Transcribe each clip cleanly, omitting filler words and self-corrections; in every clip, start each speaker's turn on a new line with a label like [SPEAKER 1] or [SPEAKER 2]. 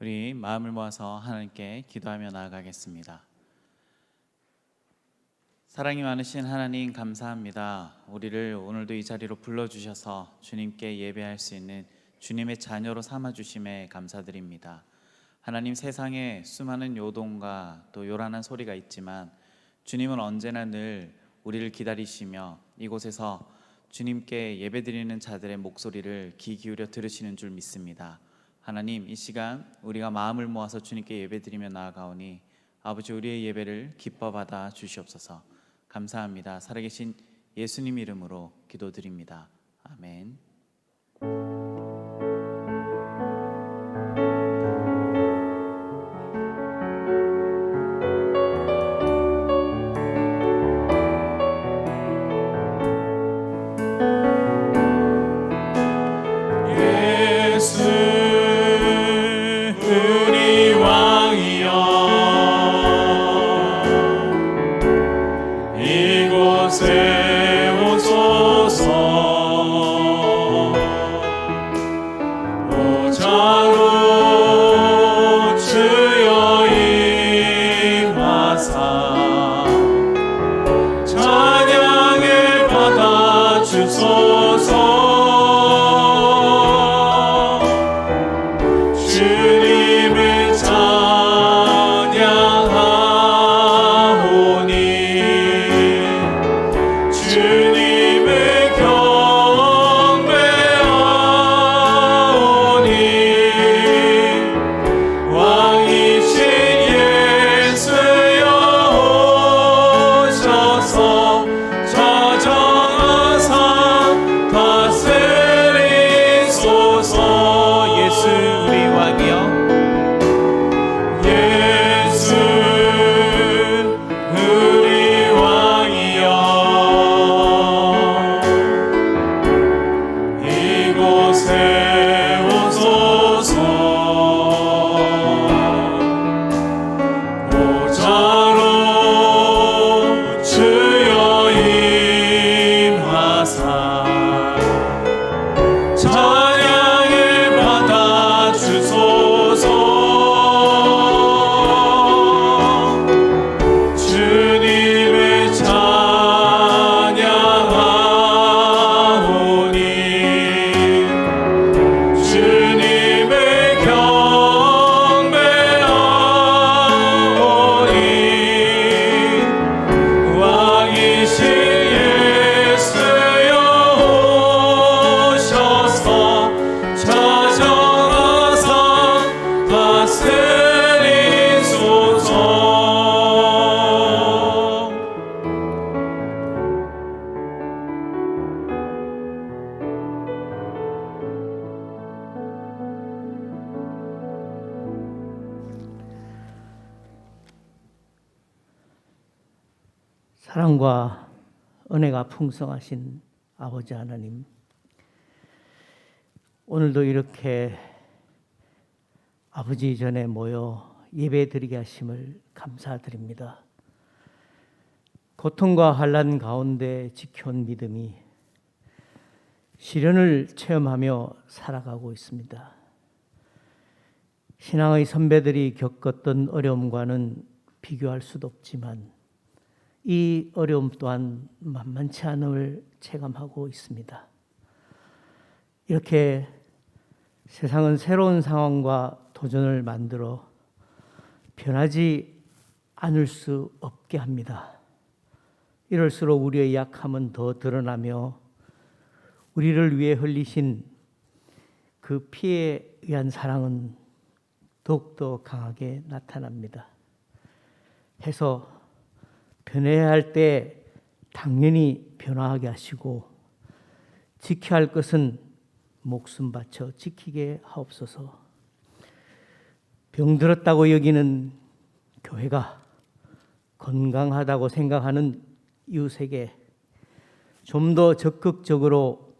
[SPEAKER 1] 우리 마음을 모아서 하나님께 기도하며 나아가겠습니다. 사랑이 많으신 하나님 감사합니다. 우리를 오늘도 이 자리로 불러주셔서 주님께 예배할 수 있는 주님의 자녀로 삼아주심에 감사드립니다. 하나님, 세상에 수많은 요동과 또 요란한 소리가 있지만 주님은 언제나 늘 우리를 기다리시며 이곳에서 주님께 예배드리는 자들의 목소리를 귀 기울여 들으시는 줄 믿습니다. 하나님, 이 시간 우리가 마음을 모아서 주님께 예배드리며 나아가오니 아버지, 우리의 예배를 기뻐 받아 주시옵소서. 감사합니다. 살아계신 예수님 이름으로 기도드립니다. 아멘.
[SPEAKER 2] 사랑과 은혜가 풍성하신 아버지 하나님, 오늘도 이렇게 아버지 전에 모여 예배드리게 하심을 감사드립니다. 고통과 환난 가운데 지켜온 믿음이 시련을 체험하며 살아가고 있습니다. 신앙의 선배들이 겪었던 어려움과는 비교할 수도 없지만 이 어려움 또한 만만치 않음을 체감하고 있습니다. 이렇게 세상은 새로운 상황과 도전을 만들어 변하지 않을 수 없게 합니다. 이럴수록 우리의 약함은 더 드러나며 우리를 위해 흘리신 그 피에 의한 사랑은 더욱더 강하게 나타납니다. 해서 변해야 할 때 당연히 변화하게 하시고 지켜야 할 것은 목숨 바쳐 지키게 하옵소서. 병들었다고 여기는 교회가 건강하다고 생각하는 이웃에게 좀 더 적극적으로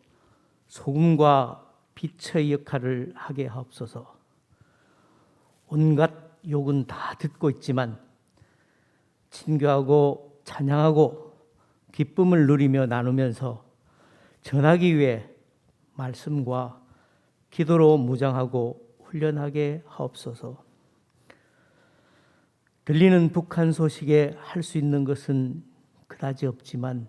[SPEAKER 2] 소금과 빛의 역할을 하게 하옵소서. 온갖 욕은 다 듣고 있지만 친교하고 찬양하고 기쁨을 누리며 나누면서 전하기 위해 말씀과 기도로 무장하고 훈련하게 하옵소서. 들리는 북한 소식에 할 수 있는 것은 그다지 없지만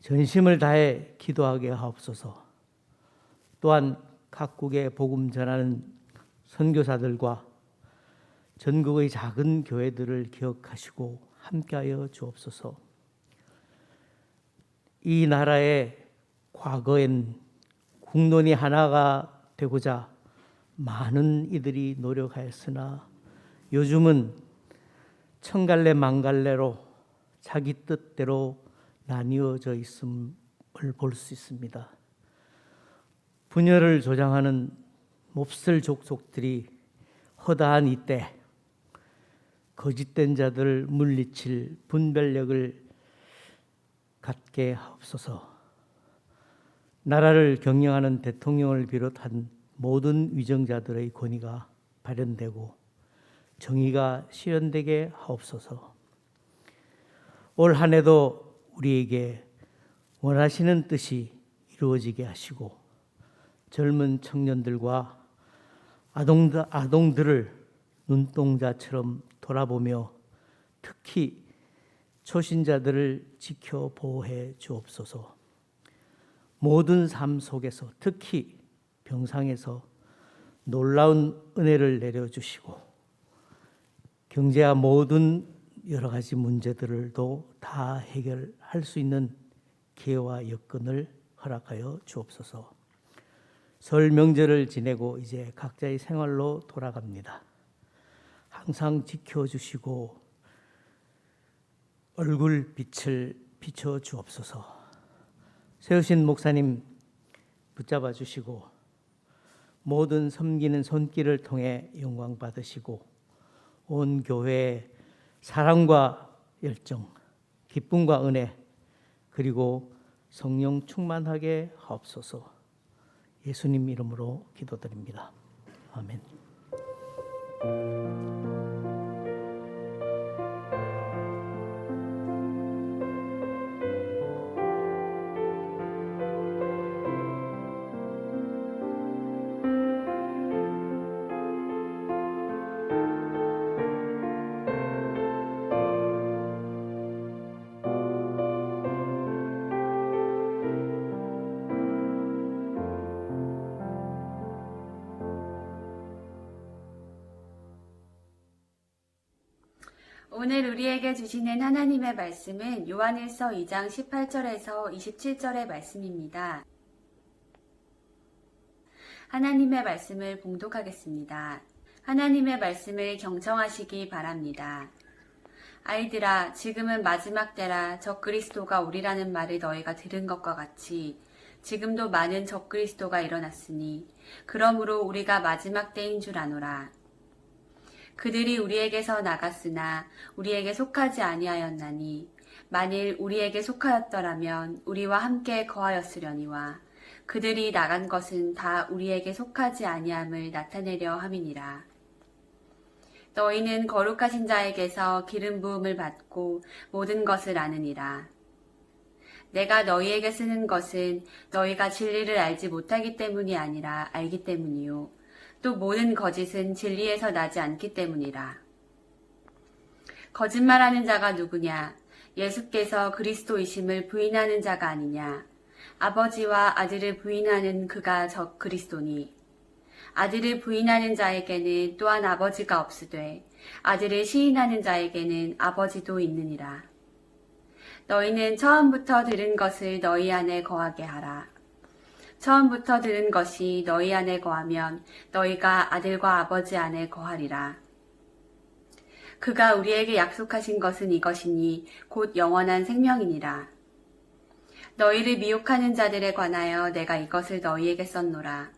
[SPEAKER 2] 전심을 다해 기도하게 하옵소서. 또한 각국에 복음 전하는 선교사들과 전국의 작은 교회들을 기억하시고 함께하여 주옵소서. 이 나라의 과거엔 국론이 하나가 되고자 많은 이들이 노력하였으나 요즘은 천갈래 만갈래로 자기 뜻대로 나뉘어져 있음을 볼 수 있습니다. 분열을 조장하는 몹쓸 족속들이 허다한 이때 거짓된 자들을 물리칠 분별력을 갖게 하옵소서. 나라를 경영하는 대통령을 비롯한 모든 위정자들의 권위가 발현되고 정의가 실현되게 하옵소서. 올 한 해도 우리에게 원하시는 뜻이 이루어지게 하시고 젊은 청년들과 아동들을 눈동자처럼 돌아보며 특히 초신자들을 지켜 보호해 주옵소서. 모든 삶 속에서 특히 병상에서 놀라운 은혜를 내려주시고 경제와 모든 여러 가지 문제들도 다 해결할 수 있는 기회와 여건을 허락하여 주옵소서. 설 명절을 지내고 이제 각자의 생활로 돌아갑니다. 항상 지켜주시고 얼굴 빛을 비춰 주옵소서. 세우신 목사님 붙잡아 주시고 모든 섬기는 손길을 통해 영광 받으시고 온 교회의 사랑과 열정, 기쁨과 은혜 그리고 성령 충만하게 하옵소서. 예수님 이름으로 기도드립니다. 아멘.
[SPEAKER 3] 오늘 우리에게 주시는 하나님의 말씀은 요한일서 2장 18절에서 27절의 말씀입니다. 하나님의 말씀을 봉독하겠습니다. 하나님의 말씀을 경청하시기 바랍니다. 아이들아, 지금은 마지막 때라. 적그리스도가 오리라는 말을 너희가 들은 것과 같이 지금도 많은 적그리스도가 일어났으니 그러므로 우리가 마지막 때인 줄 아노라. 그들이 우리에게서 나갔으나 우리에게 속하지 아니하였나니 만일 우리에게 속하였더라면 우리와 함께 거하였으려니와 그들이 나간 것은 다 우리에게 속하지 아니함을 나타내려 함이니라. 너희는 거룩하신 자에게서 기름 부음을 받고 모든 것을 아느니라. 내가 너희에게 쓰는 것은 너희가 진리를 알지 못하기 때문이 아니라 알기 때문이요 또 모든 거짓은 진리에서 나지 않기 때문이라. 거짓말하는 자가 누구냐? 예수께서 그리스도이심을 부인하는 자가 아니냐? 아버지와 아들을 부인하는 그가 그리스도니. 아들을 부인하는 자에게는 또한 아버지가 없으되 아들을 시인하는 자에게는 아버지도 있느니라. 너희는 처음부터 들은 것을 너희 안에 거하게 하라. 처음부터 들은 것이 너희 안에 거하면 너희가 아들과 아버지 안에 거하리라. 그가 우리에게 약속하신 것은 이것이니 곧 영원한 생명이니라. 너희를 미혹하는 자들에 관하여 내가 이것을 너희에게 썼노라.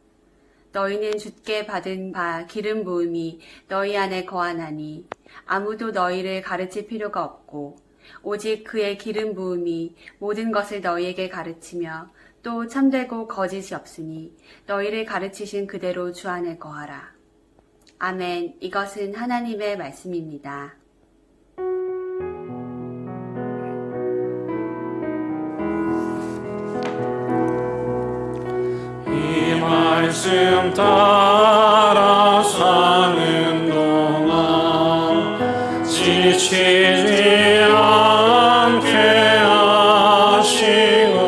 [SPEAKER 3] 너희는 주께 받은 바 기름 부음이 너희 안에 거하나니 아무도 너희를 가르칠 필요가 없고 오직 그의 기름 부음이 모든 것을 너희에게 가르치며 또 참되고 거짓이 없으니 너희를 가르치신 그대로 주 안에 거하라. 아멘. 이것은 하나님의 말씀입니다.
[SPEAKER 4] 이 말씀 따라 않게 하시고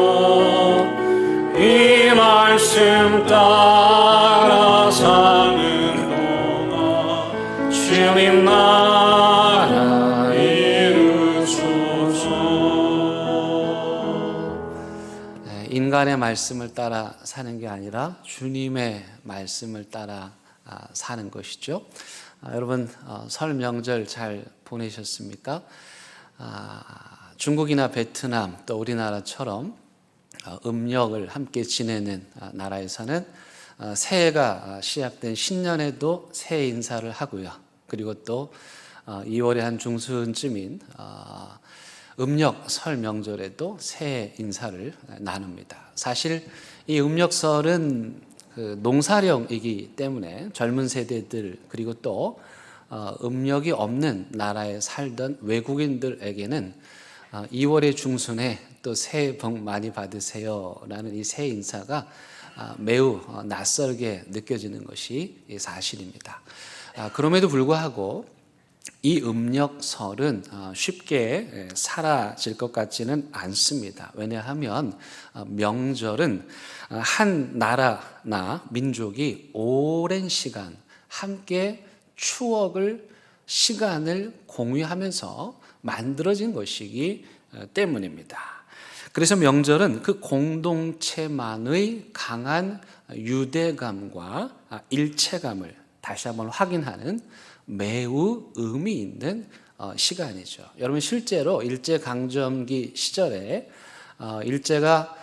[SPEAKER 4] 이 말씀 따라 사는 동안 주님 나라 이루소서.
[SPEAKER 5] 인간의 말씀을 따라 사는 게 아니라 주님의 말씀을 따라 사는 것이죠. 여러분 설 명절 잘 보내셨습니까? 중국이나 베트남 또 우리나라처럼 음력을 함께 지내는 나라에서는 새해가 시작된 신년에도 새해 인사를 하고요. 그리고 또 2월의 한 중순쯤인 음력 설 명절에도 새해 인사를 나눕니다. 사실 이 음력설은 농사령이기 때문에 젊은 세대들 그리고 또 음력이 없는 나라에 살던 외국인들에게는 2월의 중순에 또 새해 복 많이 받으세요라는 이 새해 인사가 매우 낯설게 느껴지는 것이 사실입니다. 그럼에도 불구하고 이 음력설은 쉽게 사라질 것 같지는 않습니다. 왜냐하면 명절은 한 나라나 민족이 오랜 시간 함께 추억을 시간을 공유하면서 만들어진 것이기 때문입니다. 그래서 명절은 그 공동체만의 강한 유대감과 일체감을 다시 한번 확인하는 매우 의미 있는 시간이죠. 여러분 실제로 일제강점기 시절에 일제가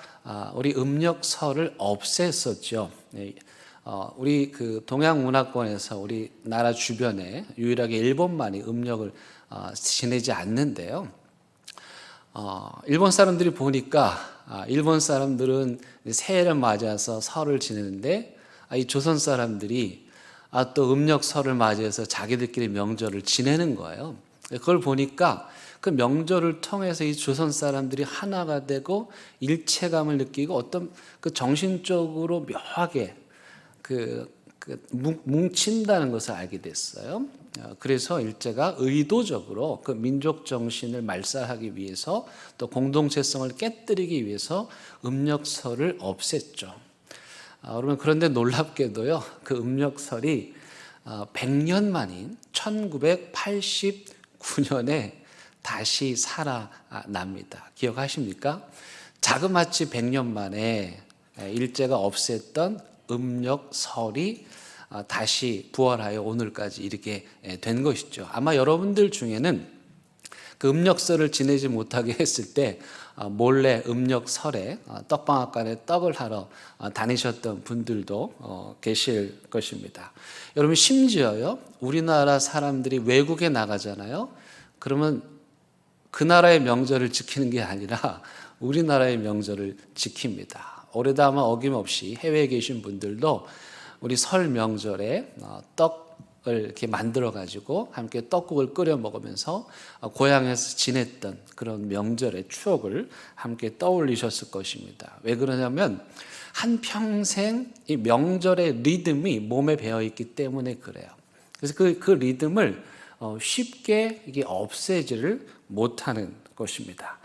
[SPEAKER 5] 우리 음력설을 없앴었죠. 우리 그 동양 문화권에서 우리 나라 주변에 유일하게 일본만이 음력을 지내지 않는데요. 일본 사람들이 보니까 일본 사람들은 새해를 맞아서 설을 지내는데 이 조선 사람들이 또 음력설을 맞이해서 자기들끼리 명절을 지내는 거예요. 그걸 보니까 그 명절을 통해서 이 조선 사람들이 하나가 되고 일체감을 느끼고 어떤 그 정신적으로 묘하게 뭉친다는 것을 알게 됐어요. 그래서 일제가 의도적으로 그 민족 정신을 말살하기 위해서 또 공동체성을 깨뜨리기 위해서 음력설을 없앴죠. 여러분 그런데 놀랍게도요, 그 음력설이 100년 만인 1989년에 다시 살아납니다. 기억하십니까? 자그마치 100년 만에 일제가 없앴던 음력설이 다시 부활하여 오늘까지 이렇게 된 것이죠. 아마 여러분들 중에는 그 음력설을 지내지 못하게 했을 때 몰래 음력설에 떡방앗간에 떡을 하러 다니셨던 분들도 계실 것입니다. 여러분 심지어요, 우리나라 사람들이 외국에 나가잖아요. 그러면 그 나라의 명절을 지키는 게 아니라 우리나라의 명절을 지킵니다. 올해도 아마 어김없이 해외에 계신 분들도 우리 설 명절에 떡을 이렇게 만들어 가지고 함께 떡국을 끓여 먹으면서 고향에서 지냈던 그런 명절의 추억을 함께 떠올리셨을 것입니다. 왜 그러냐면 한평생 이 명절의 리듬이 몸에 배어 있기 때문에 그래요. 그래서 그 리듬을 쉽게 이게 없애지를 못하는 것입니다.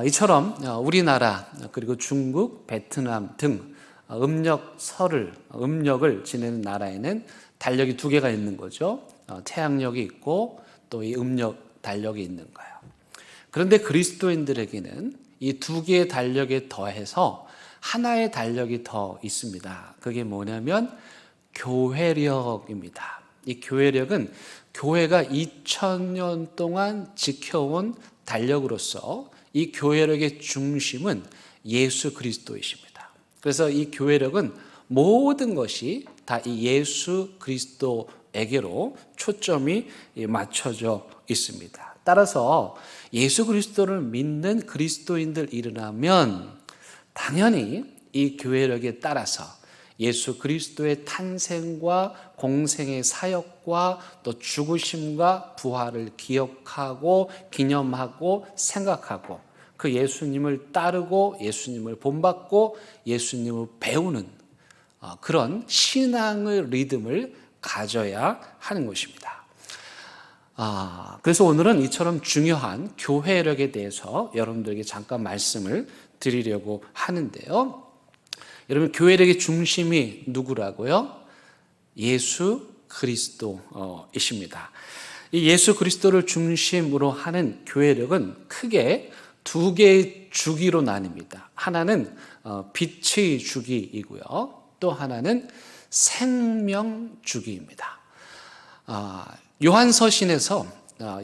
[SPEAKER 5] 이처럼 우리나라 그리고 중국, 베트남 등 음력을 지내는 나라에는 달력이 두 개가 있는 거죠. 태양력이 있고 또 이 음력 달력이 있는 거예요. 그런데 그리스도인들에게는 이 두 개의 달력에 더해서 하나의 달력이 더 있습니다. 그게 뭐냐면 교회력입니다. 이 교회력은 교회가 2000년 동안 지켜온 달력으로서 이 교회력의 중심은 예수 그리스도이십니다. 그래서 이 교회력은 모든 것이 다 이 예수 그리스도에게로 초점이 맞춰져 있습니다. 따라서 예수 그리스도를 믿는 그리스도인들이라면 당연히 이 교회력에 따라서 예수 그리스도의 탄생과 공생의 사역과 또 죽으심과 부활을 기억하고 기념하고 생각하고 그 예수님을 따르고 예수님을 본받고 예수님을 배우는 그런 신앙의 리듬을 가져야 하는 것입니다. 그래서 오늘은 이처럼 중요한 교회력에 대해서 여러분들에게 잠깐 말씀을 드리려고 하는데요. 여러분, 교회력의 중심이 누구라고요? 예수 그리스도이십니다. 이 예수 그리스도를 중심으로 하는 교회력은 크게 두 개의 주기로 나뉩니다. 하나는 빛의 주기이고요. 또 하나는 생명 주기입니다. 요한서신에서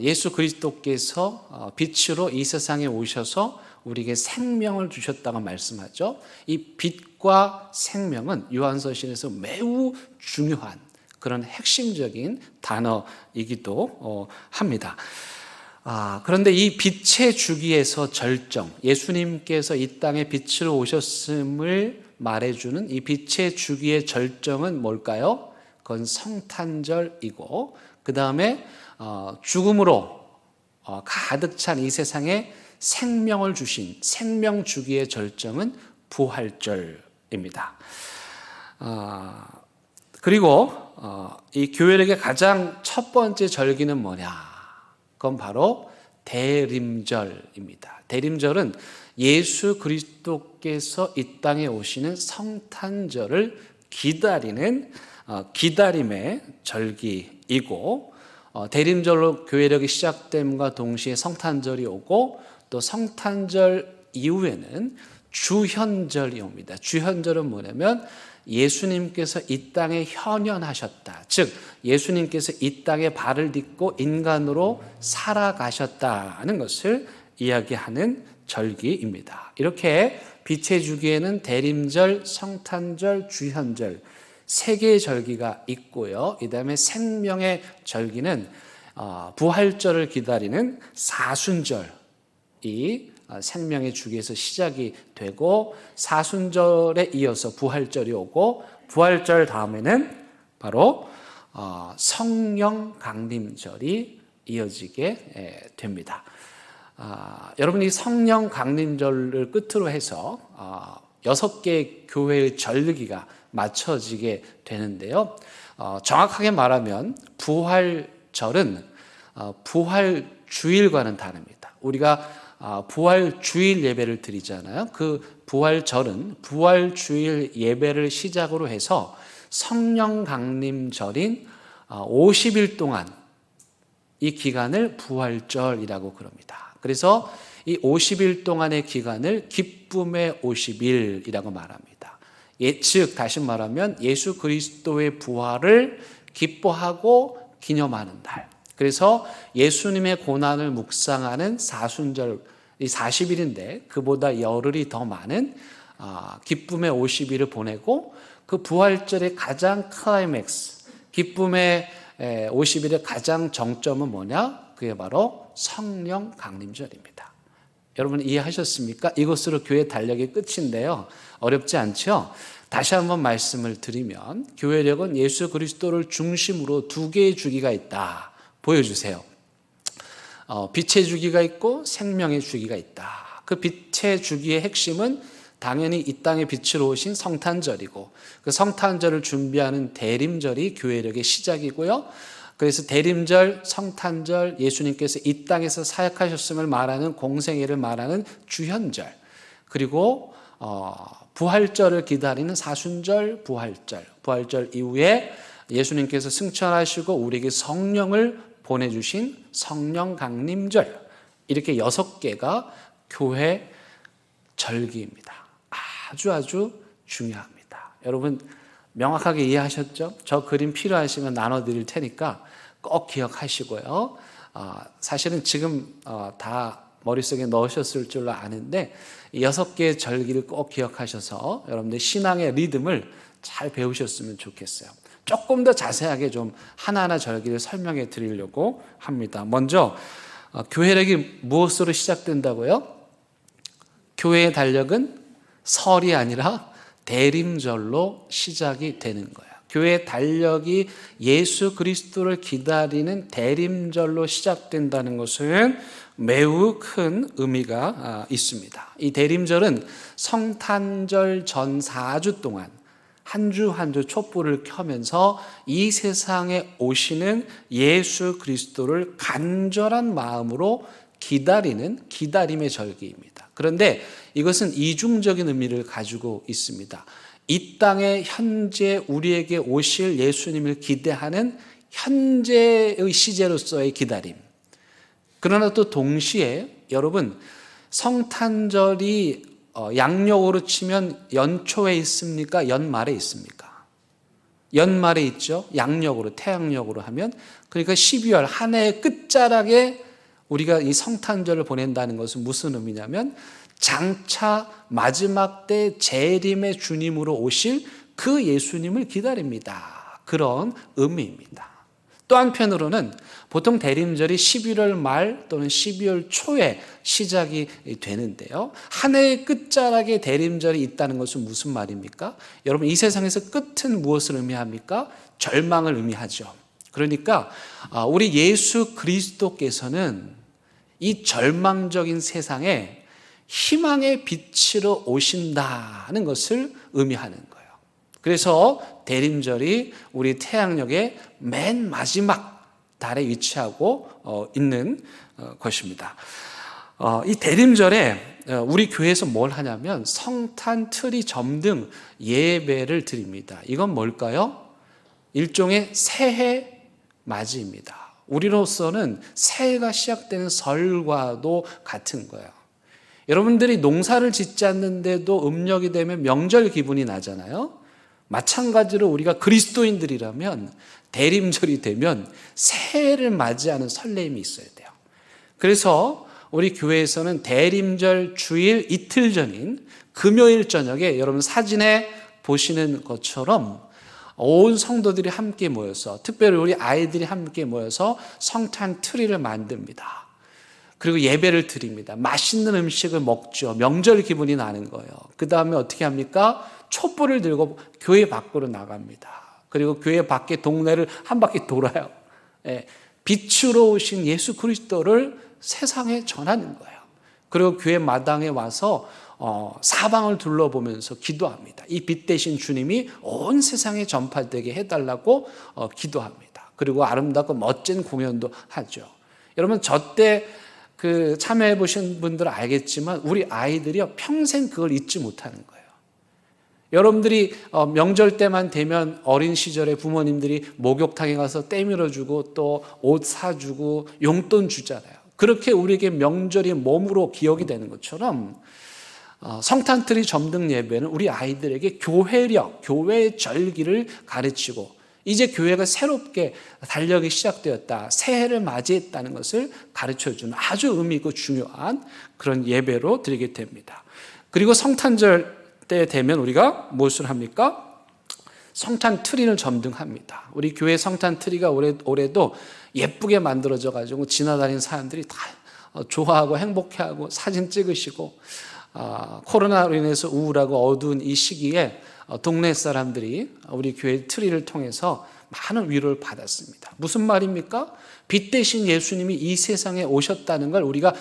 [SPEAKER 5] 예수 그리스도께서 빛으로 이 세상에 오셔서 우리에게 생명을 주셨다고 말씀하죠. 이 빛과 생명은 요한서신에서 매우 중요한 그런 핵심적인 단어이기도 합니다. 그런데 이 빛의 주기에서 절정, 예수님께서 이 땅에 빛으로 오셨음을 말해주는 이 빛의 주기의 절정은 뭘까요? 그건 성탄절이고, 그 다음에 죽음으로 가득 찬 이 세상에 생명을 주신 생명 주기의 절정은 부활절입니다. 그리고 이 교회력의 가장 첫 번째 절기는 뭐냐? 그건 바로 대림절입니다. 대림절은 예수 그리스도께서 이 땅에 오시는 성탄절을 기다리는 기다림의 절기이고, 대림절로 교회력이 시작됨과 동시에 성탄절이 오고, 또 성탄절 이후에는 주현절이 옵니다. 주현절은 뭐냐면 예수님께서 이 땅에 현현하셨다. 즉 예수님께서 이 땅에 발을 딛고 인간으로 살아가셨다는 것을 이야기하는 절기입니다. 이렇게 빛의 주기에는 대림절, 성탄절, 주현절 세 개의 절기가 있고요. 이 다음에 생명의 절기는 부활절을 기다리는 사순절이 생명의 주기에서 시작이 되고, 사순절에 이어서 부활절이 오고, 부활절 다음에는 바로 성령 강림절이 이어지게 됩니다. 여러분, 이 성령 강림절을 끝으로 해서 6개의 교회의 절기가 맞춰지게 되는데요. 정확하게 말하면 부활절은 부활주일과는 다릅니다. 우리가 부활주일 예배를 드리잖아요. 그 부활절은 부활주일 예배를 시작으로 해서 성령 강림절인 50일 동안 이 기간을 부활절이라고 그럽니다. 그래서 이 50일 동안의 기간을 기쁨의 50일이라고 말합니다. 즉 다시 말하면 예수 그리스도의 부활을 기뻐하고 기념하는 날. 그래서 예수님의 고난을 묵상하는 사순절, 이 40일인데 그보다 열흘이 더 많은 기쁨의 50일을 보내고, 그 부활절의 가장 클라이맥스, 기쁨의 50일의 가장 정점은 뭐냐? 그게 바로 성령 강림절입니다. 여러분 이해하셨습니까? 이것으로 교회 달력의 끝인데요. 어렵지 않죠? 다시 한번 말씀을 드리면 교회력은 예수 그리스도를 중심으로 두 개의 주기가 있다. 보여주세요. 빛의 주기가 있고 생명의 주기가 있다. 그 빛의 주기의 핵심은 당연히 이 땅에 빛으로 오신 성탄절이고, 그 성탄절을 준비하는 대림절이 교회력의 시작이고요. 그래서 대림절, 성탄절, 예수님께서 이 땅에서 사역하셨음을 말하는 공생애를 말하는 주현절, 그리고 부활절을 기다리는 사순절, 부활절 이후에 예수님께서 승천하시고 우리에게 성령을 보내주신 성령 강림절, 이렇게 6개가 교회 절기입니다. 아주 중요합니다. 여러분 명확하게 이해하셨죠? 저 그림 필요하시면 나눠드릴 테니까 꼭 기억하시고요. 사실은 지금 다 머릿속에 넣으셨을 줄로 아는데 6개의 절기를 꼭 기억하셔서 여러분들 신앙의 리듬을 잘 배우셨으면 좋겠어요. 조금 더 자세하게 좀 하나하나 절기를 설명해 드리려고 합니다. 먼저 교회력이 무엇으로 시작된다고요? 교회의 달력은 설이 아니라 대림절로 시작이 되는 거예요. 교회의 달력이 예수 그리스도를 기다리는 대림절로 시작된다는 것은 매우 큰 의미가 있습니다. 이 대림절은 성탄절 전 4주 동안 한 주 한 주 촛불을 켜면서 이 세상에 오시는 예수 그리스도를 간절한 마음으로 기다리는 기다림의 절기입니다. 그런데 이것은 이중적인 의미를 가지고 있습니다. 이 땅에 현재 우리에게 오실 예수님을 기대하는 현재의 시제로서의 기다림. 그러나 또 동시에 여러분, 성탄절이 양력으로 치면 연초에 있습니까? 연말에 있습니까? 연말에 있죠. 양력으로, 태양력으로 하면. 그러니까 12월 한 해의 끝자락에 우리가 이 성탄절을 보낸다는 것은 무슨 의미냐면 장차 마지막 때 재림의 주님으로 오실 그 예수님을 기다립니다. 그런 의미입니다. 또 한편으로는 보통 대림절이 11월 말 또는 12월 초에 시작이 되는데요. 한 해의 끝자락에 대림절이 있다는 것은 무슨 말입니까? 여러분, 이 세상에서 끝은 무엇을 의미합니까? 절망을 의미하죠. 그러니까 우리 예수 그리스도께서는 이 절망적인 세상에 희망의 빛으로 오신다는 것을 의미하는 거예요. 그래서 대림절이 우리 태양력의 맨 마지막 달에 위치하고 있는 것입니다. 이 대림절에 우리 교회에서 뭘 하냐면 성탄 트리 점등 예배를 드립니다. 이건 뭘까요? 일종의 새해 맞이입니다. 우리로서는 새해가 시작되는 설과도 같은 거예요. 여러분들이 농사를 짓지 않는데도 음력이 되면 명절 기분이 나잖아요. 마찬가지로 우리가 그리스도인들이라면 대림절이 되면 새해를 맞이하는 설렘이 있어야 돼요. 그래서 우리 교회에서는 대림절 주일 이틀 전인 금요일 저녁에 여러분 사진에 보시는 것처럼 온 성도들이 함께 모여서, 특별히 우리 아이들이 함께 모여서 성탄 트리를 만듭니다. 그리고 예배를 드립니다. 맛있는 음식을 먹죠. 명절 기분이 나는 거예요. 그 다음에 어떻게 합니까? 촛불을 들고 교회 밖으로 나갑니다. 그리고 교회 밖에 동네를 한 바퀴 돌아요. 빛으로 오신 예수 그리스도를 세상에 전하는 거예요. 그리고 교회 마당에 와서 사방을 둘러보면서 기도합니다. 이 빛 대신 주님이 온 세상에 전파되게 해달라고 기도합니다. 그리고 아름답고 멋진 공연도 하죠. 여러분, 저때 참여해 보신 분들은 알겠지만 우리 아이들이요 평생 그걸 잊지 못하는 거예요. 여러분들이 명절 때만 되면 어린 시절에 부모님들이 목욕탕에 가서 때 밀어주고 또 옷 사주고 용돈 주잖아요. 그렇게 우리에게 명절이 몸으로 기억이 되는 것처럼 성탄트리 점등 예배는 우리 아이들에게 교회력, 교회의 절기를 가르치고 이제 교회가 새롭게 달력이 시작되었다, 새해를 맞이했다는 것을 가르쳐주는 아주 의미 있고 중요한 그런 예배로 드리게 됩니다. 그리고 성탄절 때 되면 우리가 무엇을 합니까? 성탄 트리를 점등합니다. 우리 교회 성탄 트리가 올해도 예쁘게 만들어져 가지고 지나다니는 사람들이 다 좋아하고 행복해하고 사진 찍으시고, 코로나로 인해서 우울하고 어두운 이 시기에 동네 사람들이 우리 교회 트리를 통해서 많은 위로를 받았습니다. 무슨 말입니까? 빛 대신 예수님이 이 세상에 오셨다는 걸 우리가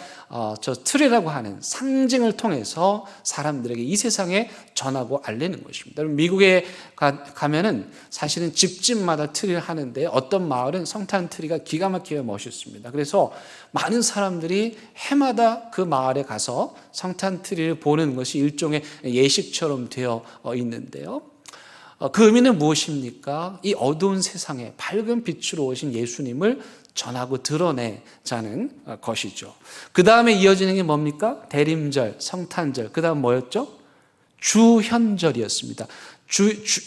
[SPEAKER 5] 저 트리라고 하는 상징을 통해서 사람들에게 이 세상에 전하고 알리는 것입니다. 미국에 가면은 사실은 집집마다 트리를 하는데 어떤 마을은 성탄 트리가 기가 막히게 멋있습니다. 그래서 많은 사람들이 해마다 그 마을에 가서 성탄 트리를 보는 것이 일종의 예식처럼 되어 있는데요. 그 의미는 무엇입니까? 이 어두운 세상에 밝은 빛으로 오신 예수님을 전하고 드러내자는 것이죠. 그 다음에 이어지는 게 뭡니까? 대림절, 성탄절, 그 다음 뭐였죠? 주현절이었습니다.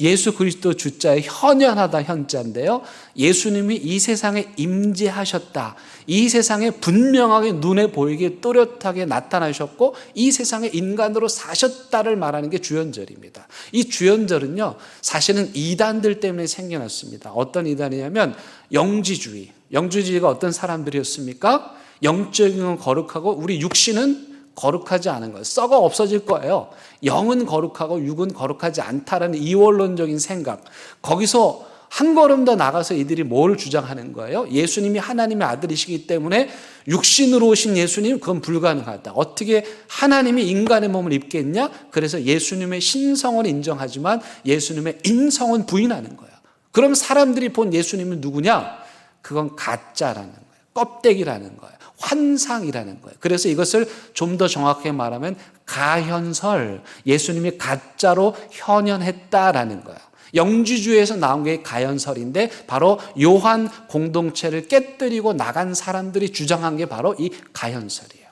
[SPEAKER 5] 예수 그리스도 주자의 현현하다 현자인데요. 예수님이 이 세상에 임재하셨다. 이 세상에 분명하게 눈에 보이게 또렷하게 나타나셨고 이 세상에 인간으로 사셨다를 말하는 게 주현절입니다. 이 주현절은요 사실은 이단들 때문에 생겨났습니다. 어떤 이단이냐면 영지주의. 영지주의가 어떤 사람들이었습니까? 영적인 건 거룩하고 우리 육신은 거룩하지 않은 거예요. 썩어 없어질 거예요. 영은 거룩하고 육은 거룩하지 않다라는 이원론적인 생각. 거기서 한 걸음 더 나가서 이들이 뭘 주장하는 거예요? 예수님이 하나님의 아들이시기 때문에 육신으로 오신 예수님, 그건 불가능하다. 어떻게 하나님이 인간의 몸을 입겠냐? 그래서 예수님의 신성은 인정하지만 예수님의 인성은 부인하는 거예요. 그럼 사람들이 본 예수님은 누구냐? 그건 가짜라는 거예요. 껍데기라는 거예요. 환상이라는 거예요. 그래서 이것을 좀 더 정확하게 말하면 가현설, 예수님이 가짜로 현현했다라는 거예요. 영지주의에서 나온 게 가현설인데 바로 요한 공동체를 깨뜨리고 나간 사람들이 주장한 게 바로 이 가현설이에요.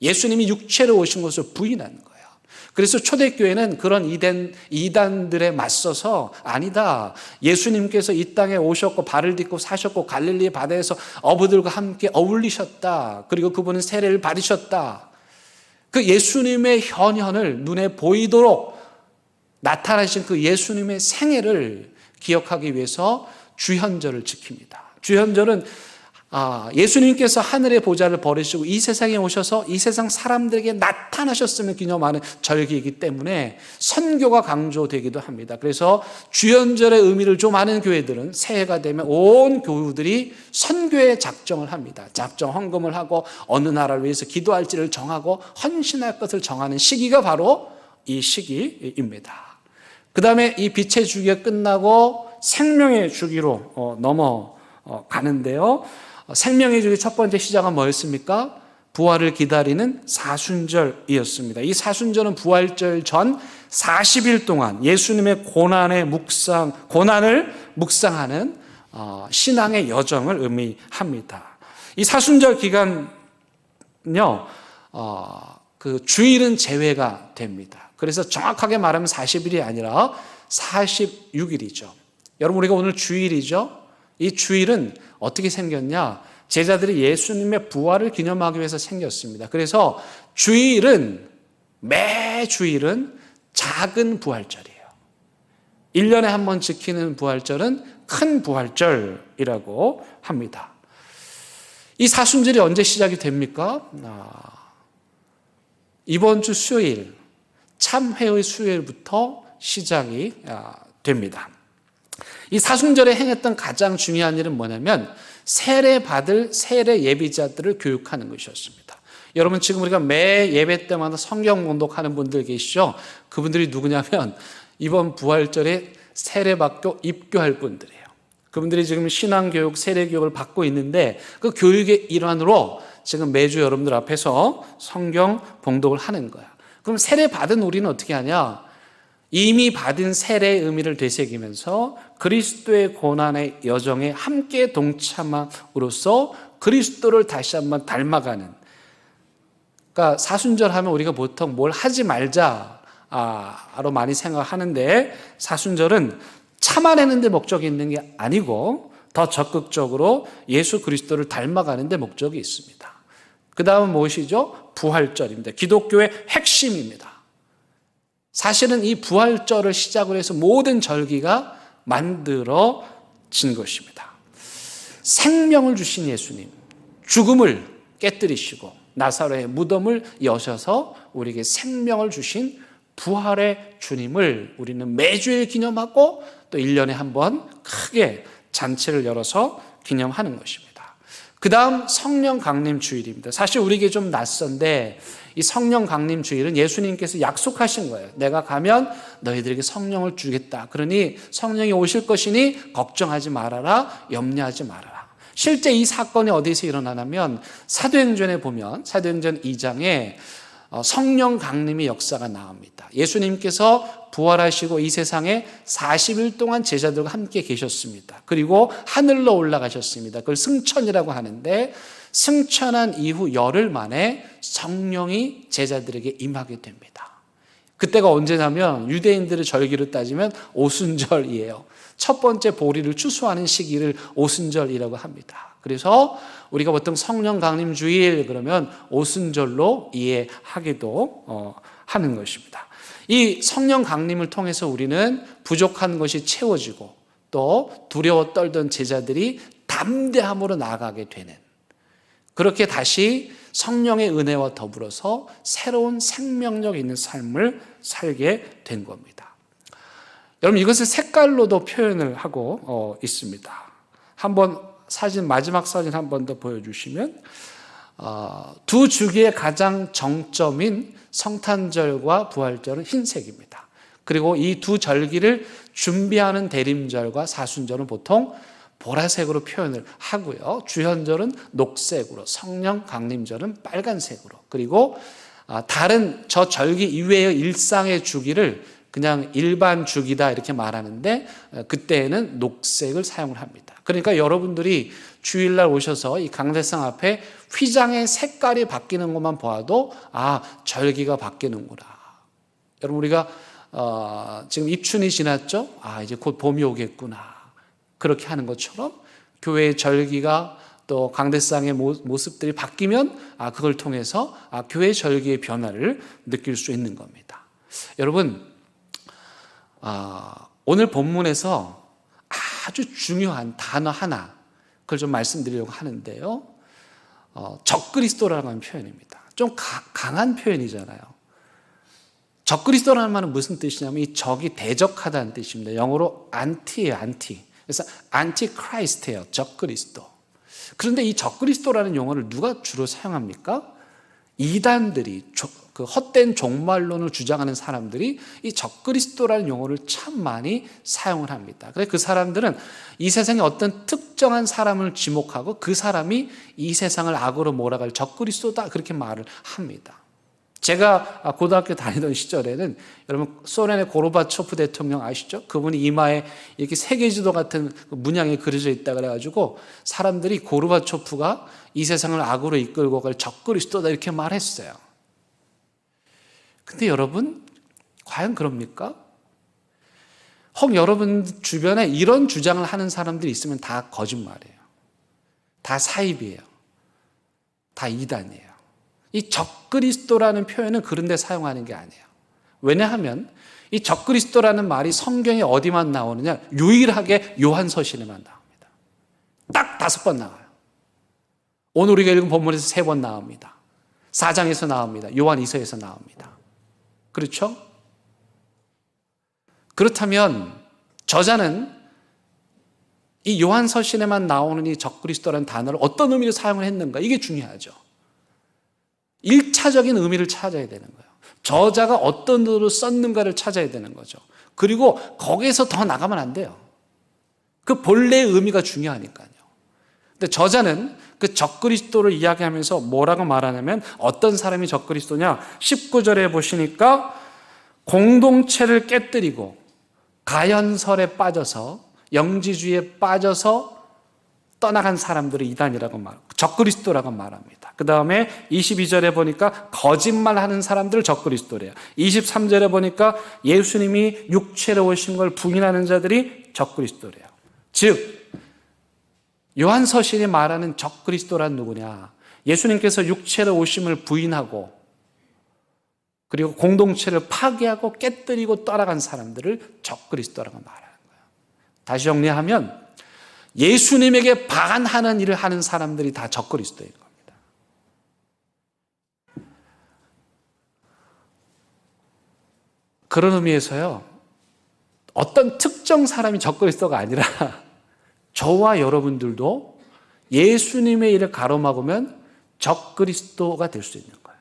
[SPEAKER 5] 예수님이 육체로 오신 것을 부인하는 거예요. 그래서 초대교회는 그런 이단들에 맞서서 아니다. 예수님께서 이 땅에 오셨고 발을 딛고 사셨고 갈릴리 바다에서 어부들과 함께 어울리셨다. 그리고 그분은 세례를 받으셨다. 그 예수님의 현현을 눈에 보이도록 나타나신 그 예수님의 생애를 기억하기 위해서 주현절을 지킵니다. 주현절은 예수님께서 하늘의 보좌를 버리시고 이 세상에 오셔서 이 세상 사람들에게 나타나셨음을 기념하는 절기이기 때문에 선교가 강조되기도 합니다. 그래서 주현절의 의미를 좀 아는 교회들은 새해가 되면 온 교우들이 선교에 작정을 합니다. 작정 헌금을 하고 어느 나라를 위해서 기도할지를 정하고 헌신할 것을 정하는 시기가 바로 이 시기입니다. 그 다음에 이 빛의 주기가 끝나고 생명의 주기로 넘어가는데요. 생명의 주기 첫 번째 시작은 뭐였습니까? 부활을 기다리는 사순절이었습니다. 이 사순절은 부활절 전 40일 동안 예수님의 고난을 묵상하는 신앙의 여정을 의미합니다. 이 사순절 기간요, 그 주일은 제외가 됩니다. 그래서 정확하게 말하면 40일이 아니라 46일이죠. 여러분, 우리가 오늘 주일이죠. 이 주일은 어떻게 생겼냐? 제자들이 예수님의 부활을 기념하기 위해서 생겼습니다. 그래서 매 주일은 작은 부활절이에요. 1년에 한 번 지키는 부활절은 큰 부활절이라고 합니다. 이 사순절이 언제 시작이 됩니까? 이번 주 수요일, 참회의 수요일부터 시작이 됩니다. 이 사순절에 행했던 가장 중요한 일은 뭐냐면 세례받을 세례 예비자들을 교육하는 것이었습니다. 여러분, 지금 우리가 매 예배 때마다 성경 봉독하는 분들 계시죠? 그분들이 누구냐면 이번 부활절에 세례받고 입교할 분들이에요. 그분들이 지금 신앙교육, 세례교육을 받고 있는데 그 교육의 일환으로 지금 매주 여러분들 앞에서 성경 봉독을 하는 거야. 그럼 세례받은 우리는 어떻게 하냐? 이미 받은 세례의 의미를 되새기면서 그리스도의 고난의 여정에 함께 동참함으로써 그리스도를 다시 한번 닮아가는, 그러니까 사순절 하면 우리가 보통 뭘 하지 말자로 많이 생각하는데 사순절은 참아내는 데 목적이 있는 게 아니고 더 적극적으로 예수 그리스도를 닮아가는 데 목적이 있습니다. 그 다음은 무엇이죠? 부활절입니다. 기독교의 핵심입니다. 사실은 이 부활절을 시작으로 해서 모든 절기가 만들어진 것입니다. 생명을 주신 예수님, 죽음을 깨뜨리시고 나사로의 무덤을 여셔서 우리에게 생명을 주신 부활의 주님을 우리는 매주일 기념하고 또 1년에 한 번 크게 잔치를 열어서 기념하는 것입니다. 그 다음 성령 강림 주일입니다. 사실 우리에게 좀 낯선데 이 성령 강림 주일은 예수님께서 약속하신 거예요. 내가 가면 너희들에게 성령을 주겠다. 그러니 성령이 오실 것이니 걱정하지 말아라, 염려하지 말아라. 실제 이 사건이 어디서 일어나냐면 사도행전에 보면 사도행전 2장에 성령 강림의 역사가 나옵니다. 예수님께서 부활하시고 이 세상에 40일 동안 제자들과 함께 계셨습니다. 그리고 하늘로 올라가셨습니다. 그걸 승천이라고 하는데 승천한 이후 열흘 만에 성령이 제자들에게 임하게 됩니다. 그때가 언제냐면 유대인들의 절기로 따지면 오순절이에요. 첫 번째 보리를 추수하는 시기를 오순절이라고 합니다. 그래서 우리가 보통 성령 강림 주일 그러면 오순절로 이해하기도 하는 것입니다. 이 성령 강림을 통해서 우리는 부족한 것이 채워지고 또 두려워 떨던 제자들이 담대함으로 나아가게 되는, 그렇게 다시 성령의 은혜와 더불어서 새로운 생명력 있는 삶을 살게 된 겁니다. 여러분 이것을 색깔로도 표현을 하고 있습니다. 한번 마지막 사진 한 번 더 보여주시면 두 주기의 가장 정점인 성탄절과 부활절은 흰색입니다. 그리고 이 두 절기를 준비하는 대림절과 사순절은 보통 보라색으로 표현을 하고요. 주현절은 녹색으로, 성령 강림절은 빨간색으로, 그리고 다른 저 절기 이외의 일상의 주기를 그냥 일반 주기다 이렇게 말하는데 그때에는 녹색을 사용을 합니다. 그러니까 여러분들이 주일날 오셔서 이 강대상 앞에 휘장의 색깔이 바뀌는 것만 보아도 절기가 바뀌는구나. 여러분 우리가 지금 입춘이 지났죠? 이제 곧 봄이 오겠구나. 그렇게 하는 것처럼 교회의 절기가 또 강대상의 모습들이 바뀌면 그걸 통해서 교회 절기의 변화를 느낄 수 있는 겁니다. 여러분 오늘 본문에서 아주 중요한 단어 하나 그걸 좀 말씀드리려고 하는데요. 적그리스도라는 표현입니다. 좀 강한 표현이잖아요. 적그리스도라는 말은 무슨 뜻이냐면 이 적이 대적하다는 뜻입니다. 영어로 안티예요, 안티. 그래서 안티크라이스트예요, 적그리스도. 그런데 이 적그리스도라는 용어를 누가 주로 사용합니까? 이단들이, 그 헛된 종말론을 주장하는 사람들이 이 적그리스도라는 용어를 참 많이 사용을 합니다. 그래서 그 사람들은 이 세상에 어떤 특정한 사람을 지목하고 그 사람이 이 세상을 악으로 몰아갈 적그리스도다 그렇게 말을 합니다. 제가 고등학교 다니던 시절에는 여러분 소련의 고르바초프 대통령 아시죠? 그분이 이마에 이렇게 세계지도 같은 문양이 그려져 있다 그래가지고 사람들이 고르바초프가 이 세상을 악으로 이끌고 갈 적그리스도다 이렇게 말했어요. 근데 여러분 과연 그럽니까? 혹 여러분 주변에 이런 주장을 하는 사람들이 있으면 다 거짓말이에요. 다 사입이에요. 다 이단이에요. 이 적그리스도라는 표현은 그런 데 사용하는 게 아니에요. 왜냐하면 이 적그리스도라는 말이 성경에 어디만 나오느냐? 유일하게 요한서신에만 나옵니다. 딱 5번 나와요. 오늘 우리가 읽은 본문에서 3번 나옵니다. 4장에서 나옵니다. 요한 2서에서 나옵니다. 그렇죠? 그렇다면 저자는 이 요한서신에만 나오는 이 적그리스도라는 단어를 어떤 의미로 사용을 했는가? 이게 중요하죠. 1차적인 의미를 찾아야 되는 거예요. 저자가 어떤 의도로 썼는가를 찾아야 되는 거죠. 그리고 거기에서 더 나가면 안 돼요. 그 본래의 의미가 중요하니까요. 근데 저자는 그 적그리스도를 이야기하면서 뭐라고 말하냐면 어떤 사람이 적그리스도냐? 19절에 보시니까 공동체를 깨뜨리고 가연설에 빠져서 영지주의에 빠져서 떠나간 사람들을 이단이라고 말하고 적그리스도라고 말합니다. 그 다음에 22절에 보니까 거짓말하는 사람들을 적그리스도래요. 23절에 보니까 예수님이 육체로 오신 걸 부인하는 자들이 적그리스도래요. 즉 요한서신이 말하는 적그리스도란 누구냐? 예수님께서 육체로 오심을 부인하고 그리고 공동체를 파괴하고 깨뜨리고 떠나간 사람들을 적그리스도라고 말하는 거예요. 다시 정리하면 예수님에게 반하는 일을 하는 사람들이 다 적그리스도인 겁니다. 그런 의미에서요, 어떤 특정 사람이 적그리스도가 아니라 저와 여러분들도 예수님의 일을 가로막으면 적그리스도가 될 수 있는 거예요.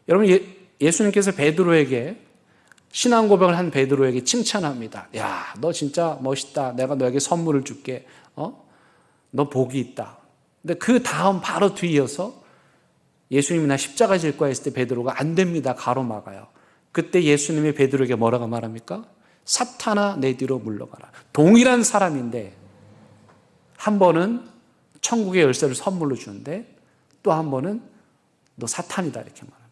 [SPEAKER 5] 여러분 예수님께서 베드로에게 신앙 고백을 한 베드로에게 칭찬합니다. 야, 너 진짜 멋있다. 내가 너에게 선물을 줄게. 너 복이 있다. 근데 그 다음 바로 뒤이어서 예수님이 나 십자가 질 거야 했을 때 베드로가 안 됩니다. 가로막아요. 그때 예수님이 베드로에게 뭐라고 말합니까? 사탄아 내 뒤로 물러가라. 동일한 사람인데 한 번은 천국의 열쇠를 선물로 주는데 또 한 번은 너 사탄이다 이렇게 말합니다.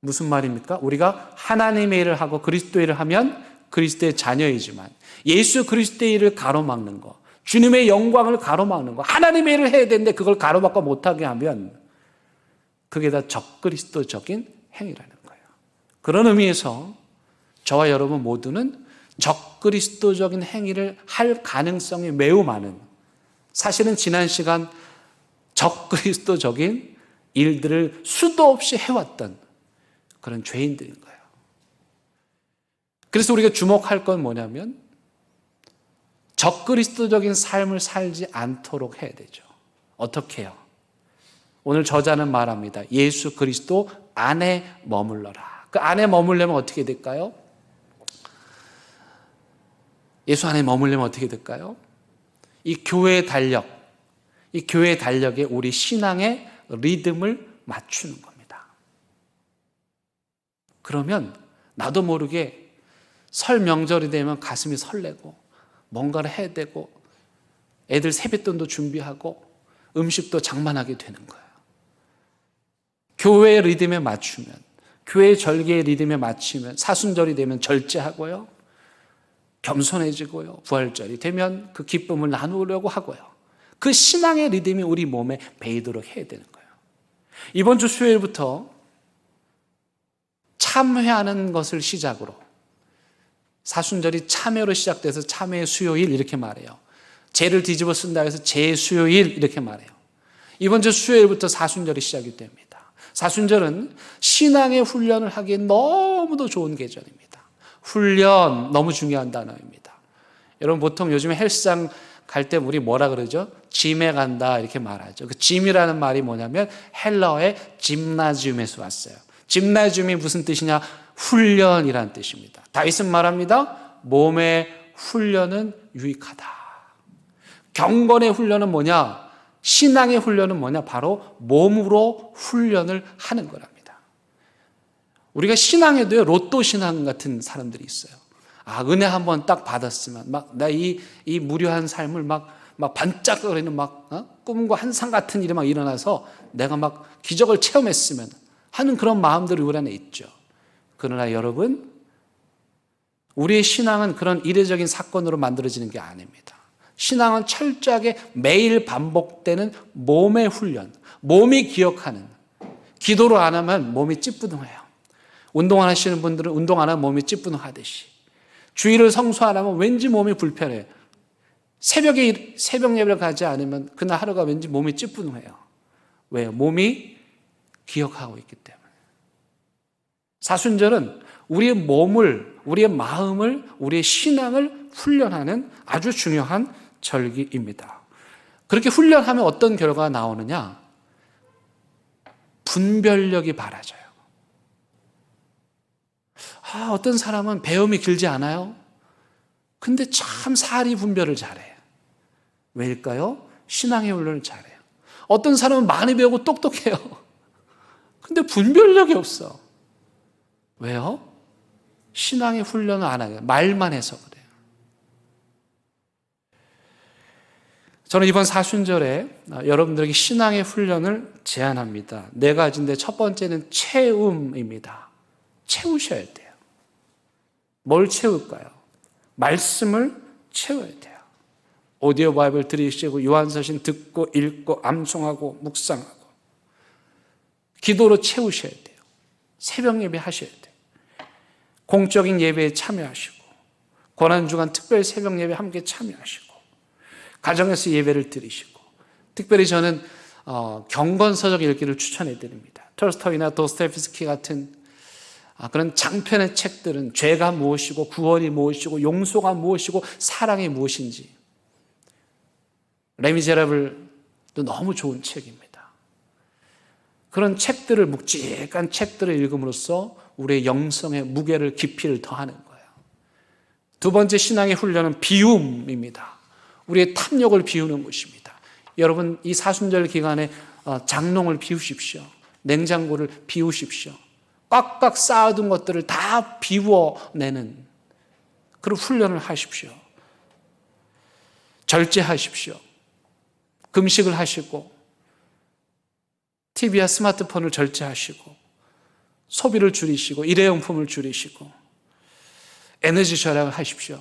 [SPEAKER 5] 무슨 말입니까? 우리가 하나님의 일을 하고 그리스도의 일을 하면 그리스도의 자녀이지만 예수 그리스도의 일을 가로막는 거, 주님의 영광을 가로막는 거, 하나님의 일을 해야 되는데 그걸 가로막고 못하게 하면 그게 다 적그리스도적인 행위라는 거예요. 그런 의미에서 저와 여러분 모두는 적그리스도적인 행위를 할 가능성이 매우 많은, 사실은 지난 시간 적그리스도적인 일들을 수도 없이 해왔던 그런 죄인들인 거예요. 그래서 우리가 주목할 건 뭐냐면 적그리스도적인 삶을 살지 않도록 해야 되죠. 어떻게 해요? 오늘 저자는 말합니다. 예수 그리스도 안에 머물러라. 그 안에 머물려면 어떻게 될까요? 예수 안에 머물려면 어떻게 될까요? 이 교회의 달력, 이 교회의 달력에 우리 신앙의 리듬을 맞추는 겁니다. 그러면 나도 모르게 설 명절이 되면 가슴이 설레고 뭔가를 해야 되고 애들 세뱃돈도 준비하고 음식도 장만하게 되는 거예요. 교회의 리듬에 맞추면, 교회의 절개의 리듬에 맞추면 사순절이 되면 절제하고요, 겸손해지고요, 부활절이 되면 그 기쁨을 나누려고 하고요. 그 신앙의 리듬이 우리 몸에 배이도록 해야 되는 거예요. 이번 주 수요일부터 참회하는 것을 시작으로, 사순절이 참회로 시작돼서 참회 수요일 이렇게 말해요. 죄를 뒤집어 쓴다 해서 죄 수요일 이렇게 말해요. 이번 주 수요일부터 사순절이 시작이 됩니다. 사순절은 신앙의 훈련을 하기에 너무도 좋은 계절입니다. 훈련, 너무 중요한 단어입니다. 여러분 보통 요즘에 헬스장 갈 때 우리 뭐라 그러죠? 짐에 간다 이렇게 말하죠. 그 짐이라는 말이 뭐냐면 헬라어의 짐나지움에서 왔어요. 짐나지움이 무슨 뜻이냐? 훈련이라는 뜻입니다. 다윗은 말합니다. 몸의 훈련은 유익하다. 경건의 훈련은 뭐냐? 신앙의 훈련은 뭐냐? 바로 몸으로 훈련을 하는 거랍니다. 우리가 신앙에도요, 로또 신앙 같은 사람들이 있어요. 아, 은혜 한번 딱 받았으면 나 이 무료한 삶을 막 반짝거리는 꿈과 환상 같은 일이 막 일어나서 내가 막 기적을 체험했으면 하는 그런 마음들이 우리 안에 있죠. 그러나 여러분, 우리의 신앙은 그런 이례적인 사건으로 만들어지는 게 아닙니다. 신앙은 철저하게 매일 반복되는 몸의 훈련, 몸이 기억하는, 기도를 안 하면 몸이 찌뿌둥해요. 운동 안 하시는 분들은 운동 안 하면 몸이 찌뿌둥하듯이, 주일을 성수 안 하면 왠지 몸이 불편해요. 새벽 예배를 가지 않으면 그날 하루가 왠지 몸이 찌뿌둥해요. 왜요? 몸이 기억하고 있기 때문에. 사순절은 우리의 몸을, 우리의 마음을, 우리의 신앙을 훈련하는 아주 중요한 절기입니다. 그렇게 훈련하면 어떤 결과가 나오느냐? 분별력이 바라져요. 어떤 사람은 배움이 길지 않아요? 근데 참 사리 분별을 잘해요. 왜일까요? 신앙의 훈련을 잘해요. 어떤 사람은 많이 배우고 똑똑해요. 근데 분별력이 없어. 왜요? 신앙의 훈련을 안 하게, 말만 해서 그래요. 저는 이번 사순절에 여러분들에게 신앙의 훈련을 제안합니다. 네 가지인데 첫 번째는 채움입니다. 채우셔야 돼요. 뭘 채울까요? 말씀을 채워야 돼요. 오디오 바이블 들으시고 요한서신 듣고 읽고 암송하고 묵상하고 기도로 채우셔야 돼요. 새벽 예배 하셔야 돼요. 공적인 예배에 참여하시고 고난주간 특별 새벽 예배 함께 참여하시고 가정에서 예배를 드리시고, 특별히 저는 경건서적 읽기를 추천해 드립니다. 톨스토이나 도스토옙스키 같은 그런 장편의 책들은 죄가 무엇이고 구원이 무엇이고 용서가 무엇이고 사랑이 무엇인지, 레미제라블도 너무 좋은 책입니다. 그런 책들을, 묵직한 책들을 읽음으로써 우리의 영성의 무게를, 깊이를 더하는 거예요. 두 번째 신앙의 훈련은 비움입니다. 우리의 탐욕을 비우는 것입니다. 여러분, 이 사순절 기간에 장롱을 비우십시오. 냉장고를 비우십시오. 꽉꽉 쌓아둔 것들을 다 비워내는 그런 훈련을 하십시오. 절제하십시오. 금식을 하시고 TV와 스마트폰을 절제하시고 소비를 줄이시고 일회용품을 줄이시고 에너지 절약을 하십시오.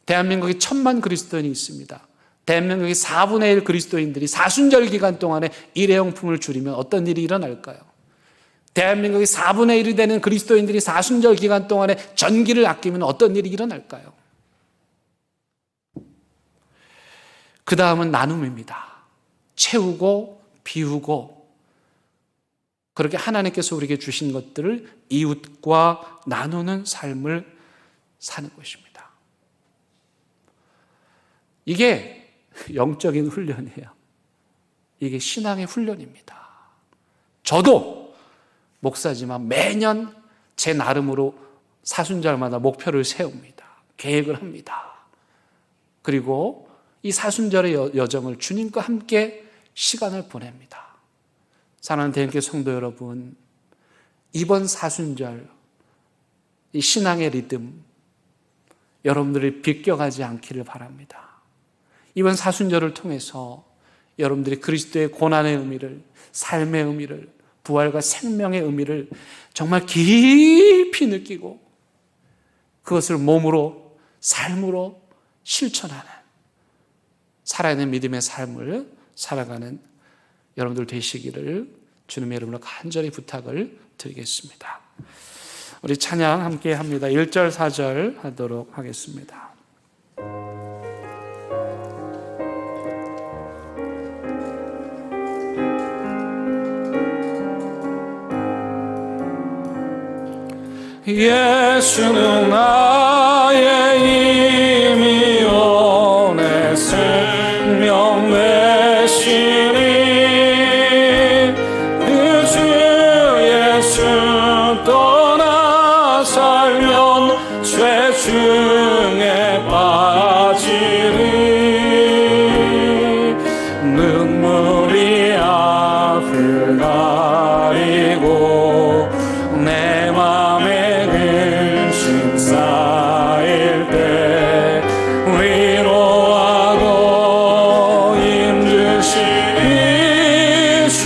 [SPEAKER 5] 대한민국에 1,000만 그리스도인이 있습니다. 대한민국의 4분의 1 그리스도인들이 사순절 기간 동안에 일회용품을 줄이면 어떤 일이 일어날까요? 대한민국의 4분의 1이 되는 그리스도인들이 사순절 기간 동안에 전기를 아끼면 어떤 일이 일어날까요? 그 다음은 나눔입니다. 채우고 비우고, 그렇게 하나님께서 우리에게 주신 것들을 이웃과 나누는 삶을 사는 것입니다. 이게 영적인 훈련이에요. 이게 신앙의 훈련입니다. 저도 목사지만 매년 제 나름으로 사순절마다 목표를 세웁니다. 계획을 합니다. 그리고 이 사순절의 여정을 주님과 함께 시간을 보냅니다. 사랑하는 대형교회 성도 여러분, 이번 사순절 이 신앙의 리듬 여러분들이 비껴가지 않기를 바랍니다. 이번 사순절을 통해서 여러분들이 그리스도의 고난의 의미를, 삶의 의미를, 부활과 생명의 의미를 정말 깊이 느끼고 그것을 몸으로, 삶으로 실천하는 살아있는 믿음의 삶을 살아가는 여러분들 되시기를 주님의 이름으로 간절히 부탁을 드리겠습니다. 우리 찬양 함께 합니다. 1절, 4절 하도록 하겠습니다.
[SPEAKER 4] 예수는 나의 힘이요 내 생명 되시니 그 주 예수 떠나 살면 죄 중에 빠지리 눈물이 앞을 가리고 내 맘에 근심 쌓일 때 위로하고 힘주시니 주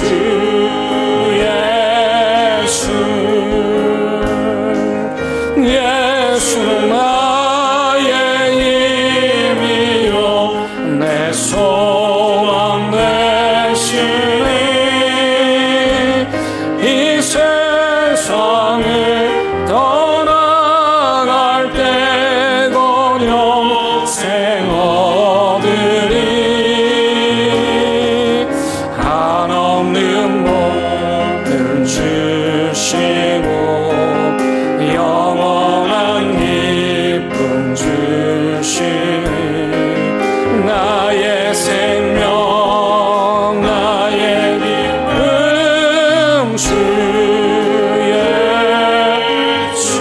[SPEAKER 4] 예수는 나의 힘이요 내 소망 되시니 이 세상을 떠나갈 때 영생 얻으리 한없는 복을 주시고 영원한 기쁨 주시니 나의 생명 나의 기쁨 주 예수.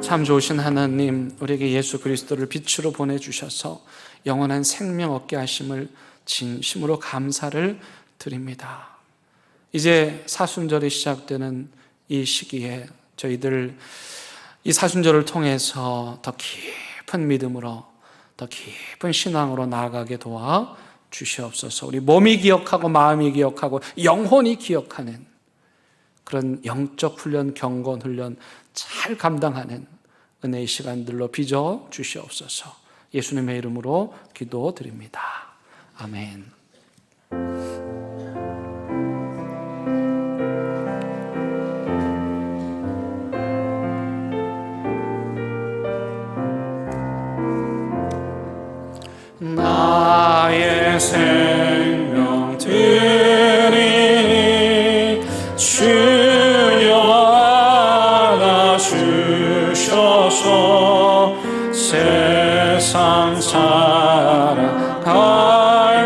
[SPEAKER 5] 참 좋으신 하나님, 우리에게 예수 그리스도를 빛으로 보내주셔서 영원한 생명 얻게 하심을 진심으로 감사를 드립니다. 이제 사순절이 시작되는 이 시기에 저희들 이 사순절을 통해서 더 깊은 믿음으로, 더 깊은 신앙으로 나아가게 도와 주시옵소서. 우리 몸이 기억하고 마음이 기억하고 영혼이 기억하는 그런 영적 훈련, 경건 훈련 잘 감당하는 은혜의 시간들로 빚어 주시옵소서. 예수님의 이름으로 기도드립니다. 아멘.
[SPEAKER 4] 나의 생명 드리니 주여 안아주셔서 세상 살아갈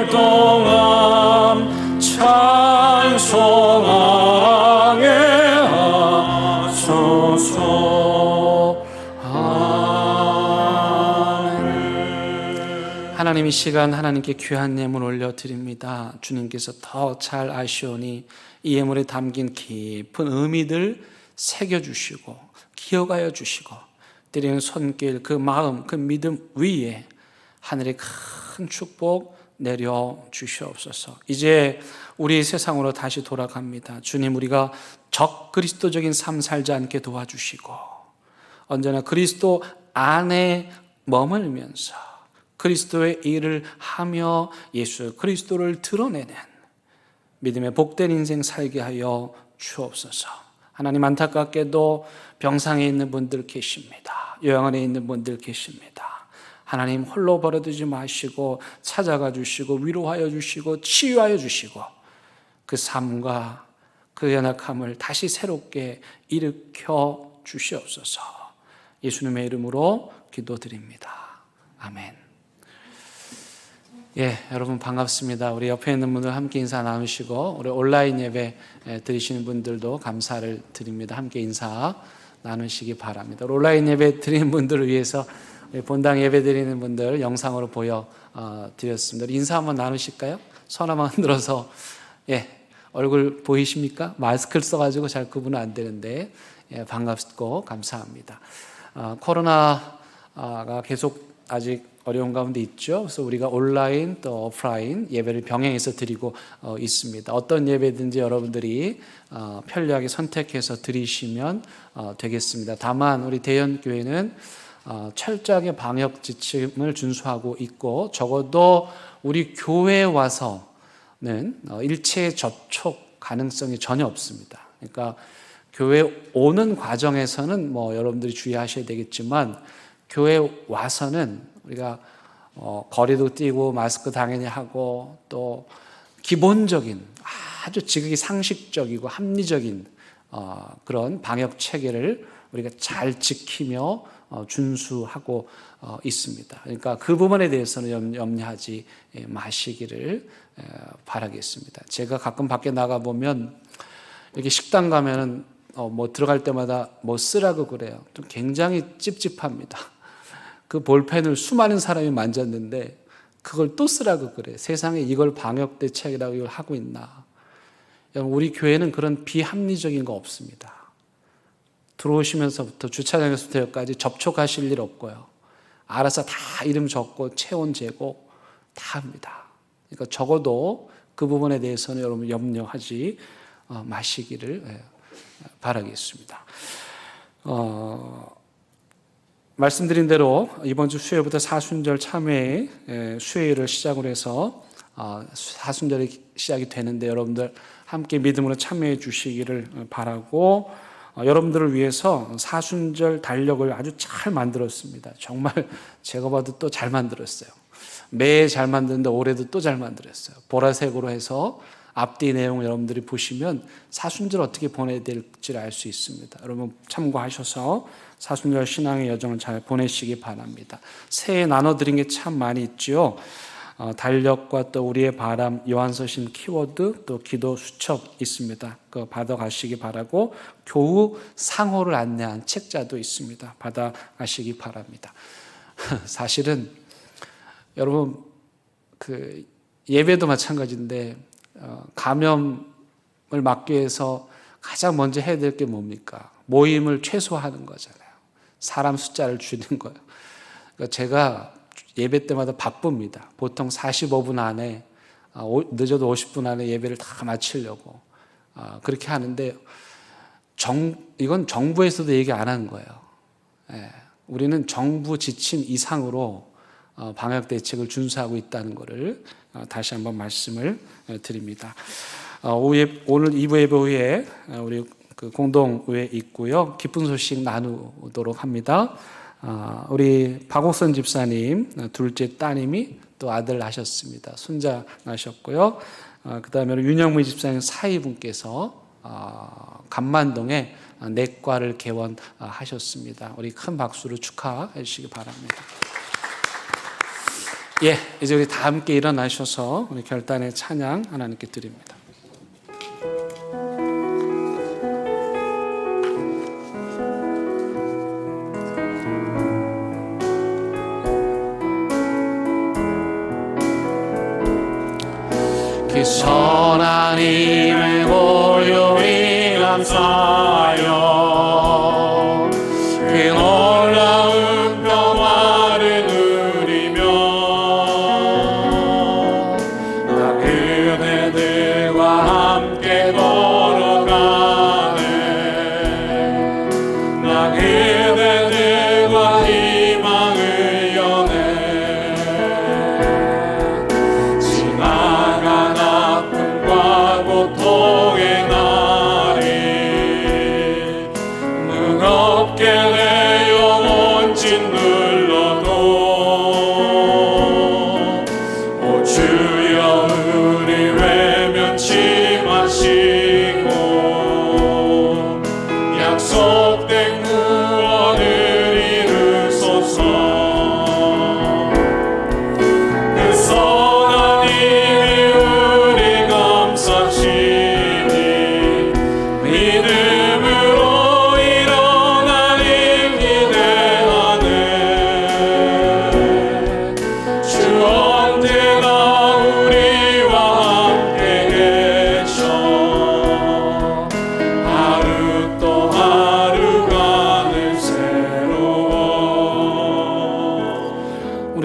[SPEAKER 4] 동안 찬송하게 하소서.
[SPEAKER 5] 하나님, 이 시간 하나님께 귀한 예물 올려드립니다. 주님께서 더 잘 아시오니 이 예물에 담긴 깊은 의미들 새겨주시고 기억하여 주시고 드리는 손길, 그 마음, 그 믿음 위에 하늘의 큰 축복 내려 주시옵소서. 이제 우리 세상으로 다시 돌아갑니다. 주님, 우리가 적그리스도적인 삶 살지 않게 도와주시고 언제나 그리스도 안에 머물면서 그리스도의 일을 하며 예수 그리스도를 드러내는 믿음의 복된 인생 살게 하여 주옵소서. 하나님, 안타깝게도 병상에 있는 분들 계십니다. 요양원에 있는 분들 계십니다. 하나님, 홀로 버려두지 마시고 찾아가 주시고 위로하여 주시고 치유하여 주시고 그 삶과 그 연약함을 다시 새롭게 일으켜 주시옵소서. 예수님의 이름으로 기도드립니다. 아멘. 예, 여러분 반갑습니다. 우리 옆에 있는 분들 함께 인사 나누시고 우리 온라인 예배 드리시는 분들도 감사를 드립니다. 함께 인사 나누시기 바랍니다. 온라인 예배 드리는 분들을 위해서 본당 예배 드리는 분들 영상으로 보여 드렸습니다. 우리 인사 한번 나누실까요? 손 한번 흔들어서. 예, 얼굴 보이십니까? 마스크를 써가지고 잘 구분은 안 되는데 예, 반갑고 감사합니다. 코로나가 계속 아직 어려운 가운데 있죠. 그래서 우리가 온라인 또 오프라인 예배를 병행해서 드리고 있습니다. 어떤 예배든지 여러분들이 편리하게 선택해서 드리시면 되겠습니다. 다만 우리 대연교회는 철저하게 방역 지침을 준수하고 있고 적어도 우리 교회에 와서는 일체 접촉 가능성이 전혀 없습니다. 그러니까 교회 오는 과정에서는 뭐 여러분들이 주의하셔야 되겠지만 교회 와서는 우리가 거리도 띄고 마스크 당연히 하고 또 기본적인 아주 지극히 상식적이고 합리적인 그런 방역 체계를 우리가 잘 지키며 준수하고 있습니다. 그러니까 그 부분에 대해서는 염려하지 마시기를 바라겠습니다. 제가 가끔 밖에 나가 보면 이렇게 식당 가면은 뭐 들어갈 때마다 뭐 쓰라고 그래요. 좀 굉장히 찝찝합니다. 그 볼펜을 수많은 사람이 만졌는데 그걸 또 쓰라고 그래. 세상에 이걸 방역 대책이라고 이걸 하고 있나. 우리 교회는 그런 비합리적인 거 없습니다. 들어오시면서부터 주차장에서부터 여기까지 접촉하실 일 없고요. 알아서 다 이름 적고 체온 재고 다 합니다. 그러니까 적어도 그 부분에 대해서는 여러분 염려하지 마시기를 바라겠습니다. 말씀드린 대로 이번 주 수요일부터 사순절 참회 수요일을 시작으로 해서 사순절이 시작이 되는데 여러분들 함께 믿음으로 참여해 주시기를 바라고 여러분들을 위해서 사순절 달력을 아주 잘 만들었습니다. 정말 제가 봐도 또 잘 만들었어요. 매해 잘 만드는데 올해도 또 잘 만들었어요. 보라색으로 해서 앞뒤 내용 여러분들이 보시면 사순절 어떻게 보내야 될지를 알 수 있습니다. 여러분 참고하셔서 사순절 신앙의 여정을 잘 보내시기 바랍니다. 새해 나눠드린 게 참 많이 있죠. 달력과 또 우리의 바람, 요한서신 키워드, 또 기도 수첩 있습니다. 그거 받아가시기 바라고 교우 상호를 안내한 책자도 있습니다. 받아가시기 바랍니다. 사실은 여러분 그 예배도 마찬가지인데 감염을 막기 위해서 가장 먼저 해야 될 게 뭡니까? 모임을 최소화하는 거잖아요. 사람 숫자를 줄이는 거예요. 그러니까 제가 예배 때마다 바쁩니다. 보통 45분 안에 늦어도 50분 안에 예배를 다 마치려고 그렇게 하는데 이건 정부에서도 얘기 안 하는 거예요. 우리는 정부 지침 이상으로 방역 대책을 준수하고 있다는 것을 다시 한번 말씀을 드립니다. 오늘 2부 예배 후에 우리 그 공동의회 있고요. 기쁜 소식 나누도록 합니다. 우리 박옥선 집사님 둘째 따님이 또 아들 낳으셨습니다. 손자 낳으셨고요. 그 다음에 윤영미 집사님 사위분께서 감만동에 내과를 개원하셨습니다. 우리 큰 박수로 축하해 주시기 바랍니다. 예, 이제 우리 다 함께 일어나셔서 우리 결단의 찬양 하나님께 드립니다. 그 선한 힘에 고요히 감사하여 그 놀라운 평화를 누리며 나 그대들과 함께 걸어가네. 나 그대들과 희망을 여네. 지나간 아픔과 고통의 날이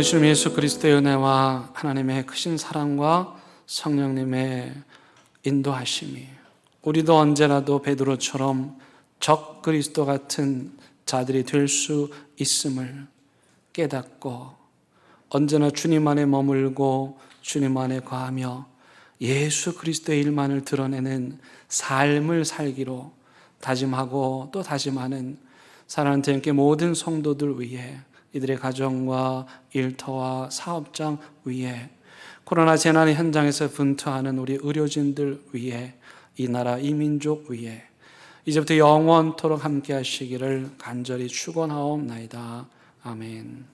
[SPEAKER 5] 주님 예수 그리스도의 은혜와 하나님의 크신 사랑과 성령님의 인도하심이 우리도 언제라도 베드로처럼 적 그리스도 같은 자들이 될 수 있음을 깨닫고 언제나 주님 안에 머물고 주님 안에 거하며 예수 그리스도의 일만을 드러내는 삶을 살기로 다짐하고 또 다짐하는 사랑하는 대형교회 모든 성도들 위해 이들의 가정과 일터와 사업장 위에 코로나 재난의 현장에서 분투하는 우리 의료진들 위해 이 나라 이 민족 위에 이제부터 영원토록 함께 하시기를 간절히 축원하옵나이다. 아멘.